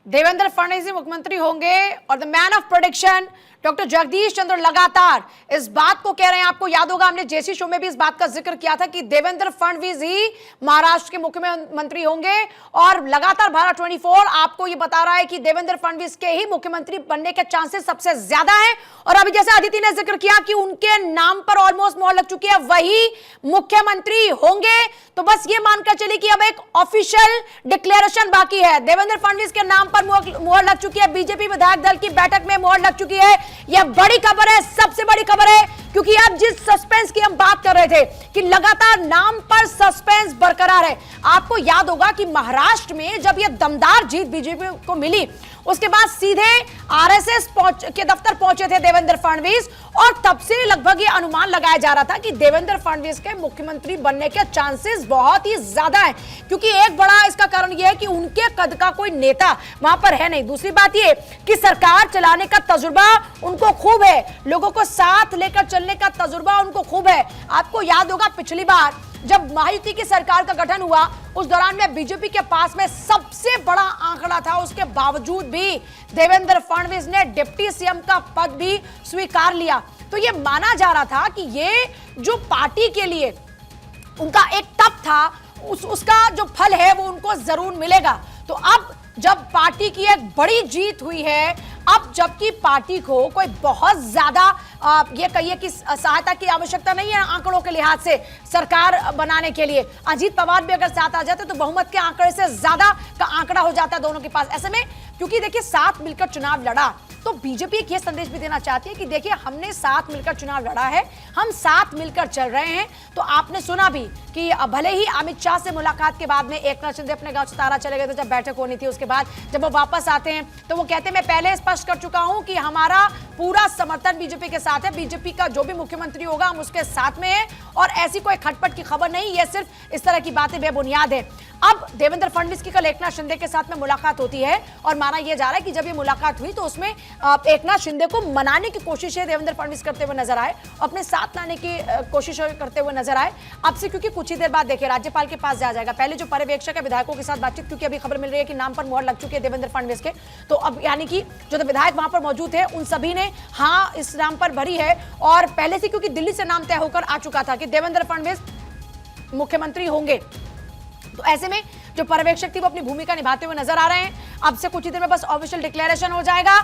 देवेंद्र फडणवीस ही मुख्यमंत्री होंगे और the man of prediction doctor Jagdish Chandra लगातार इस बात को कह रहे हैं। आपको याद होगा हमने जेसी शो में भी इस बात का जिक्र किया था कि देवेंद्र फडणवीस ही महाराष्ट्र के मुख्यमंत्री होंगे और लगातार भारत 24 आपको यह बता रहा है कि देवेंद्र फडणवीस के ही मुख्यमंत्री बनने के चांसेस सबसे ज्यादा हैं। और अभी जैसे अदिति ने जिक्र किया कि उनके नाम पर ऑलमोस्ट मोहर लग चुकी है, वही मुख्यमंत्री होंगे। तो बस ये मानकर चलिए कि अब एक ऑफिशियल डिक्लेरेशन बाकी है। देवेंद्र फडणवीस के नाम पर मोहर लग चुकी है, बीजेपी विधायक दल की बैठक में मोहर लग चुकी है। यह बड़ी खबर है, सबसे बड़ी खबर है, क्योंकि अब जिस सस्पेंस की हम बात कर रहे थे कि लगातार नाम पर सस्पेंस बरकरार है। आपको याद होगा कि महाराष्ट्र में जब यह दमदार जीत बीजेपी को मिली, उसके बाद सीधे आरएसएस के दफ्तर पहुंचे थे देवेंद्र फडणवीस और तब से लगभग ये अनुमान लगाया जा रहा था कि देवेंद्र फडणवीस के मुख्यमंत्री बनने के चांसेस बहुत ही ज्यादा हैं, क्योंकि एक बड़ा इसका कारण यह है कि उनके कद का कोई नेता वहां पर है नहीं। दूसरी बात यह कि सरकार चलाने का तजुर्बा उनको खूब है, लोगों को साथ लेकर चलने का तजुर्बा उनको खूब है। आपको याद होगा पिछली बार जब महायुति की सरकार का गठन हुआ, उस दौरान में बीजेपी के पास में सबसे बड़ा आंकड़ा था, उसके बावजूद भी देवेंद्र फडणवीस ने डिप्टी सीएम का पद भी स्वीकार लिया। तो यह माना जा रहा था कि ये जो पार्टी के लिए उनका एक तप था, उसका जो फल है वो उनको जरूर मिलेगा। तो अब जब पार्टी की एक बड़ी जीत हुई है, अब जबकि पार्टी को कोई बहुत ज्यादा ये कहिए कि सहायता की आवश्यकता नहीं है आंकड़ों के लिहाज से सरकार बनाने के लिए, अजीत पवार भी अगर साथ आ जाते तो बहुमत के आंकड़े से ज्यादा का आंकड़ा हो जाता है दोनों के पास। ऐसे में क्योंकि देखिए साथ मिलकर चुनाव लड़ा, तो बीजेपी एक ये संदेश भी देना चाहती है कि देखिए हमने साथ मिलकर चुनाव लड़ा है, हम साथ मिलकर चल रहे हैं। तो आपने सुना भी कि भले ही अमित शाह से मुलाकात के बाद में एकनाथ शिंदे अपने गांव सतारा चले गए थे जब बैठक होनी थी, उसके बाद जब वो वापस आते हैं तो वो कहते हैं मैं पहले स्पष्ट कर चुका हूं कि हमारा पूरा समर्थन बीजेपी के साथ है, बीजेपी का जो भी मुख्यमंत्री होगा हम उसके साथ में है और ऐसी कोई खटपट की खबर नहीं, ये सिर्फ इस तरह की बातें बेबुनियाद है। अब देवेंद्र फडणवीस की कल एकनाथ शिंदे के साथ में मुलाकात होती है और माना यह जा रहा है कि जब ये मुलाकात हुई तो उसमें एकनाथ शिंदे को मनाने की कोशिश है देवेंद्र फडणवीस करते हुए नजर आए, अपने साथ लाने की कोशिश करते हुए नजर आए। अब से क्योंकि कुछ ही देर बाद देखिए राज्यपाल के पास जाएगा, पहले जो पर्यवेक्षक है विधायकों के साथ बातचीत, क्योंकि अभी खबर मिल रही है कि नाम पर मोहर लग चुकी है देवेंद्र फडणवीस के, तो अब यानी कि जो विधायक वहां पर मौजूद है उन सभी ने हाँ इस नाम पर भरी है। और पहले से क्योंकि दिल्ली से नाम तय होकर आ चुका था कि देवेंद्र फडणवीस मुख्यमंत्री होंगे, तो ऐसे में जो पर्यवेक्षक थी वो अपनी भूमिका निभाते हुए नजर आ रहे हैं। अब से कुछ ही देर में बस ऑफिशियल डिक्लेरेशन हो जाएगा।